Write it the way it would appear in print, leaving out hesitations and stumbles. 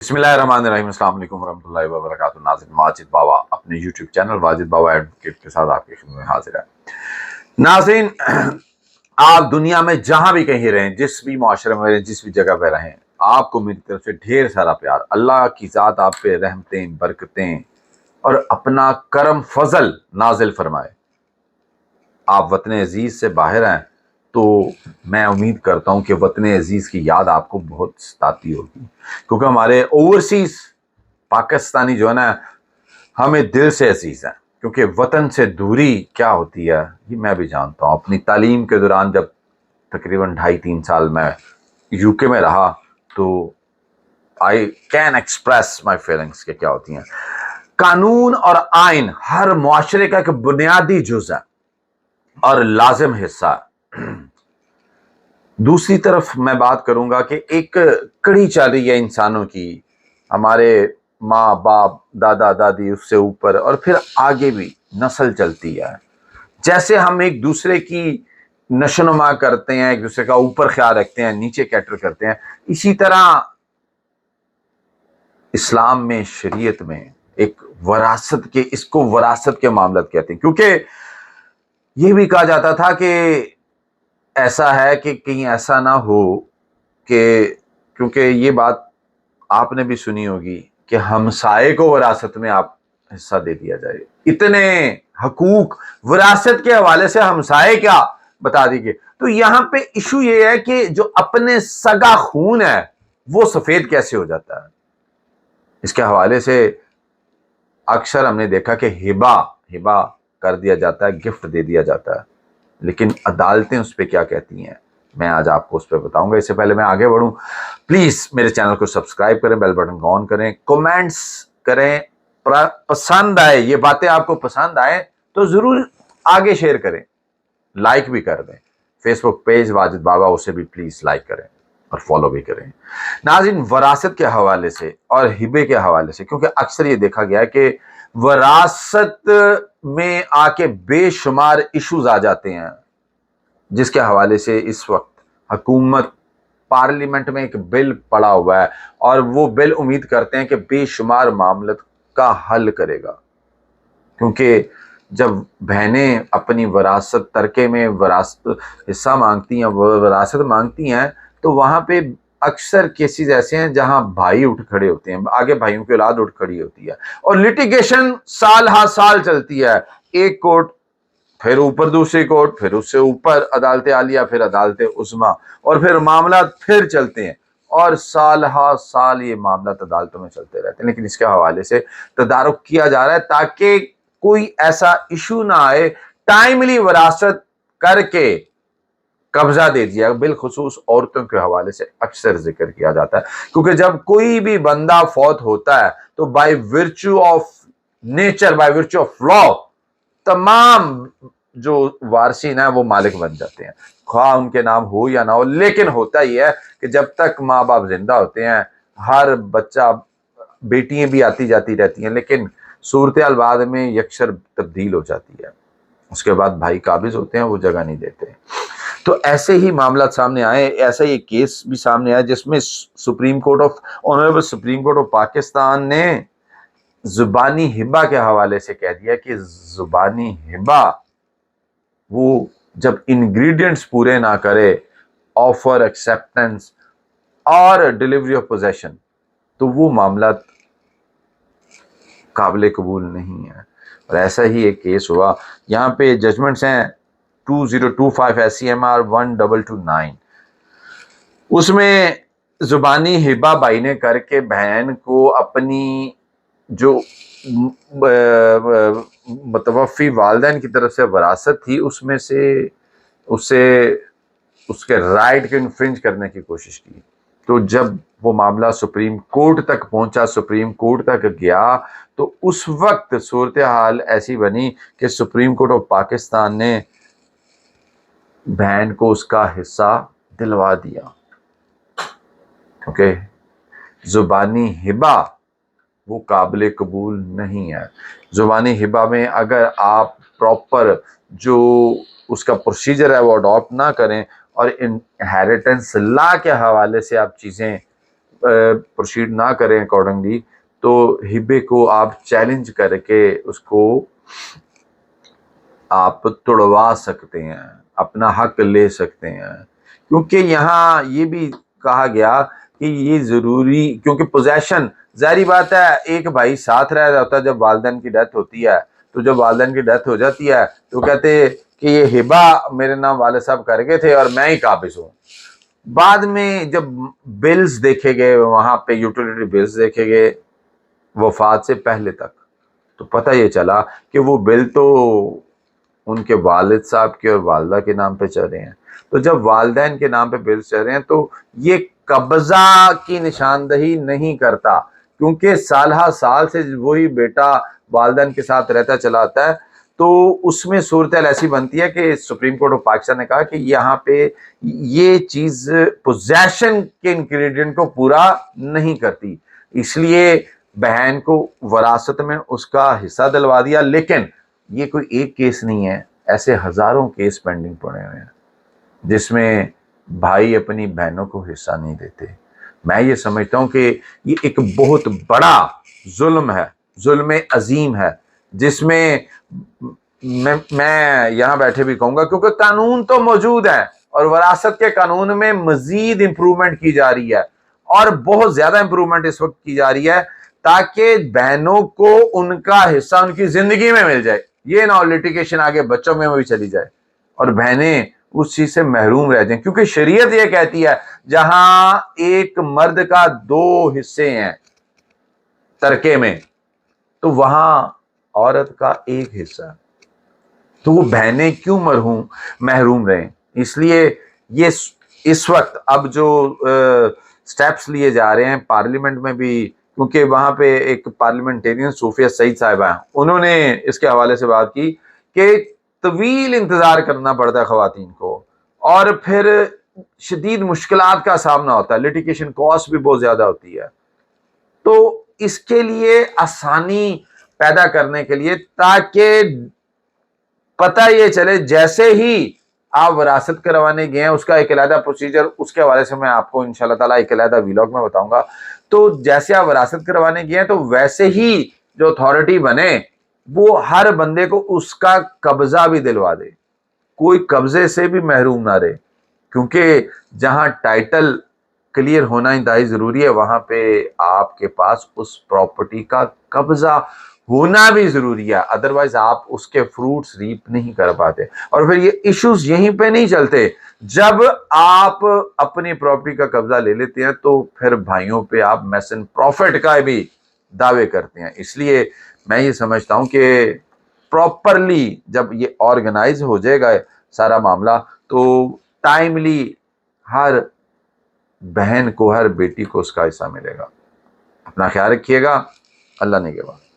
बिस्मिल्लाहिर्रहमानिर्रहीम। अस्सलाम वालेकुम रहमतुल्लाहि व बरकातुहू। नाज़रीन, वाजिद बाबा अपने यूट्यूब चैनल वाजिद बाबा एडवोकेट के साथ आपकी खिदमत में हाजिर है। नाज़रीन, आप दुनिया में जहां भी कहीं रहें, जिस भी माशरे में रहें, जिस भी जगह पे रहें, आपको मेरी तरफ से ढेर सारा प्यार। अल्लाह की ज़ात आप पे रहमतें, बरकतें और अपना करम फजल नाजिल फरमाए। आप वतन अजीज से बाहर हैं तो मैं उम्मीद करता हूं कि वतन अजीज की याद आपको बहुत सताती होगी, क्योंकि हमारे ओवरसीज पाकिस्तानी जो है ना, हमें दिल से अजीज है। क्योंकि वतन से दूरी क्या होती है ये मैं भी जानता हूँ। अपनी तालीम के दौरान जब तकरीबन 2.5-3 साल मैं यूके में रहा तो I can express my feelings के क्या होती हैं। कानून और आइन हर मुआशरे का एक बुनियादी जुज है और लाजिम हिस्सा। दूसरी तरफ मैं बात करूंगा कि एक कड़ी चल रही है इंसानों की, हमारे माँ बाप दादा दादी उससे ऊपर और फिर आगे भी नस्ल चलती है। जैसे हम एक दूसरे की नशोनुमा करते हैं, एक दूसरे का ऊपर ख्याल रखते हैं, नीचे कैटर करते हैं, इसी तरह इस्लाम में, शरीयत में एक वरासत के, इसको वरासत के मामलत कहते हैं। क्योंकि ये भी कहा जाता था कि ऐसा है कि कहीं ऐसा ना हो कि, क्योंकि ये बात आपने भी सुनी होगी कि हमसाये को विरासत में आप हिस्सा दे दिया जाए। इतने हकूक विरासत के हवाले से हमसाये क्या बता दीजिए। तो यहां पे इशू ये है कि जो अपने सगा खून है वो सफेद कैसे हो जाता है। इसके हवाले से अक्सर हमने देखा कि हिबा हिबा कर दिया जाता है, गिफ्ट दे दिया जाता है, लेकिन अदालतें उस पर क्या कहती हैं मैं आज आपको उस पर बताऊंगा। इससे पहले मैं आगे बढ़ूं, प्लीज मेरे चैनल को सब्सक्राइब करें, बेल बटन को ऑन करें, कमेंट्स करें। पसंद आए, ये बातें आपको पसंद आए तो जरूर आगे शेयर करें, लाइक भी कर दें। फेसबुक पेज वाजिद बाबा, उसे भी प्लीज लाइक करें और फॉलो भी करें। नाज़रीन, वरासत के हवाले से और हिबे के हवाले से, क्योंकि अक्सर ये देखा गया है कि वरासत में आके बेशुमार इश्यूज आ जाते हैं, जिसके हवाले से इस वक्त हुकूमत पार्लियामेंट में एक बिल पड़ा हुआ है और वो बिल उम्मीद करते हैं कि बेशुमार मामलों का हल करेगा। क्योंकि जब बहनें अपनी वरासत तरके में वरासत हिस्सा मांगती हैं, वरासत मांगती हैं, तो वहां पे अक्सर केसेस ऐसे हैं जहां भाई उठ खड़े होते हैं, आगे भाइयों की औलाद उठ खड़ी होती है और लिटिगेशन साल हर साल चलती है। एक कोर्ट, फिर ऊपर दूसरी कोर्ट, फिर उससे ऊपर अदालत आलिया, फिर अदालत उस्मा, और फिर मामला फिर चलते हैं और साल हर साल ये मामला अदालतों में चलते रहते हैं। लेकिन इसके हवाले से तदारुक किया जा रहा है ताकि कोई ऐसा इशू ना आए, टाइमली वरासत करके कब्जा दे दिया। बिलखुसूस औरतों के हवाले से अक्सर जिक्र किया जाता है, क्योंकि जब कोई भी बंदा फौत होता है तो by virtue of nature, by virtue of law, तमाम जो वारसीन है वो मालिक बन जाते हैं, ख्वाह उनके नाम हो या ना हो। लेकिन होता ही है कि जब तक माँ बाप जिंदा होते हैं, हर बच्चा, बेटियां भी आती जाती रहती हैं, लेकिन सूरत हाल बाद में यकसर तब्दील हो जाती है। उसके बाद भाई काबिज होते हैं, वो जगह नहीं देते। तो ऐसे ही मामला सामने आए, ऐसा ही केस भी सामने आया जिसमें supreme court of honourable supreme court of Pakistan ने जुबानी हिबा के हवाले से कह दिया कि जुबानी हिबा वो जब इंग्रेडिएंट्स पूरे ना करे, ऑफर, एक्सेप्टेंस और डिलीवरी ऑफ पोजेशन, तो वो मामला काबिल कबूल नहीं है। और ऐसा ही एक केस हुआ, यहाँ पे जजमेंट्स हैं 2025 SCMR 1229। उसमें जुबानी हिबा भाई ने करके बहन को अपनी जो मतवफ़ी वालिदैन की तरफ से वरासत थी उसमें से उससे उसके राइट को इन्फ्रिंज करने की कोशिश की। तो जब वो मामला सुप्रीम कोर्ट तक पहुंचा, सुप्रीम कोर्ट तक गया, तो उस वक्त सूरत हाल ऐसी बनी कि सुप्रीम कोर्ट ऑफ पाकिस्तान ने बहन को उसका हिस्सा दिलवा दिया, क्योंकि जुबानी हिबा वो काबिल कबूल नहीं है। जुबानी हिबा में अगर आप प्रॉपर जो उसका प्रोसीजर है वो अडॉप्ट ना करें और इनहेरिटेंस लॉ के हवाले से आप चीज़ें پروسیڈ نہ کریں اکارڈنگلی تو ہبے کو آپ چیلنج کر کے اس کو آپ توڑوا سکتے ہیں، اپنا حق لے سکتے ہیں، کیونکہ یہاں یہ بھی کہا گیا کہ یہ ضروری، کیونکہ پوزیشن ظاہری بات ہے ایک بھائی ساتھ رہ جاتا ہے جب والدین کی ڈیتھ ہوتی ہے، تو جب والدین کی ڈیتھ ہو جاتی ہے تو کہتے کہ یہ ہبہ میرے نام والد صاحب کر گئے تھے اور میں ہی قابض ہوں۔ بعد میں جب بلز دیکھے گئے، وہاں پہ یوٹیلیٹی بلز دیکھے گئے وفات سے پہلے تک، تو پتہ یہ چلا کہ وہ بل تو ان کے والد صاحب کے اور والدہ کے نام پہ چل رہے ہیں۔ تو جب والدین کے نام پہ بل چل رہے ہیں تو یہ قبضہ کی نشاندہی نہیں کرتا، کیونکہ سالہ سال سے وہی بیٹا والدین کے ساتھ رہتا چلا آتا ہے، تو اس میں صورتحال ایسی بنتی ہے کہ سپریم کورٹ آف پاکستان نے کہا کہ یہاں پہ یہ چیز پوزیشن کے انگریڈینٹ کو پورا نہیں کرتی، اس لیے بہن کو وراثت میں اس کا حصہ دلوا دیا۔ لیکن یہ کوئی ایک کیس نہیں ہے، ایسے ہزاروں کیس پینڈنگ پڑے ہوئے ہیں جس میں بھائی اپنی بہنوں کو حصہ نہیں دیتے۔ میں یہ سمجھتا ہوں کہ یہ ایک بہت بڑا ظلم ہے، ظلم عظیم ہے، جس میں میں یہاں بیٹھے بھی کہوں گا، کیونکہ قانون تو موجود ہے اور وراثت کے قانون میں مزید امپرومنٹ کی جا رہی ہے، اور بہت زیادہ امپرومنٹ اس وقت کی جا رہی ہے تاکہ بہنوں کو ان کا حصہ ان کی زندگی میں مل جائے، یہ نہ لٹیگیشن آگے بچوں میں بھی چلی جائے اور بہنیں اس چیز سے محروم رہ جائیں، کیونکہ شریعت یہ کہتی ہے جہاں ایک مرد کا 2 حصے ہیں ترکے میں تو وہاں عورت کا 1 حصہ، تو وہ بہنیں کیوں محروم رہیں؟ اس لیے یہ اس وقت اب جو سٹیپس لیے جا رہے ہیں پارلیمنٹ میں بھی، کیونکہ وہاں پہ ایک پارلیمنٹیرین صوفیہ سعید صاحبہ ہیں، انہوں نے اس کے حوالے سے بات کی کہ طویل انتظار کرنا پڑتا ہے خواتین کو، اور پھر شدید مشکلات کا سامنا ہوتا ہے، لیٹیگیشن کاسٹ بھی بہت زیادہ ہوتی ہے، تو اس کے لیے آسانی پیدا کرنے کے لیے تاکہ پتہ یہ چلے جیسے ہی آپ وراثت کروانے گئے ہیں اس کا ایک علیحدہ پروسیجر، اس کے حوالے سے میں آپ کو انشاءاللہ تعالیٰ ایک علیحدہ ویلاگ میں بتاؤں گا، تو جیسے آپ وراثت کروانے گئے ہیں تو ویسے ہی جو اتھارٹی بنے وہ ہر بندے کو اس کا قبضہ بھی دلوا دے، کوئی قبضے سے بھی محروم نہ رہے، کیونکہ جہاں ٹائٹل کلیئر ہونا انتہائی ضروری ہے وہاں پہ آپ کے پاس اس پراپرٹی کا قبضہ ہونا بھی ضروری ہے، ادروائز آپ اس کے فروٹس ریپ نہیں کر پاتے۔ اور پھر یہ ایشوز یہیں پہ نہیں چلتے، جب آپ اپنی پراپرٹی کا قبضہ لے لیتے ہیں تو پھر بھائیوں پہ آپ میس اینڈ پروفٹ کا بھی دعوے کرتے ہیں۔ اس لیے میں یہ سمجھتا ہوں کہ پراپرلی جب یہ آرگنائز ہو جائے گا سارا معاملہ تو ٹائملی ہر بہن کو، ہر بیٹی کو اس کا حصہ ملے گا۔ اپنا خیال رکھیے گا، اللہ نگہبان۔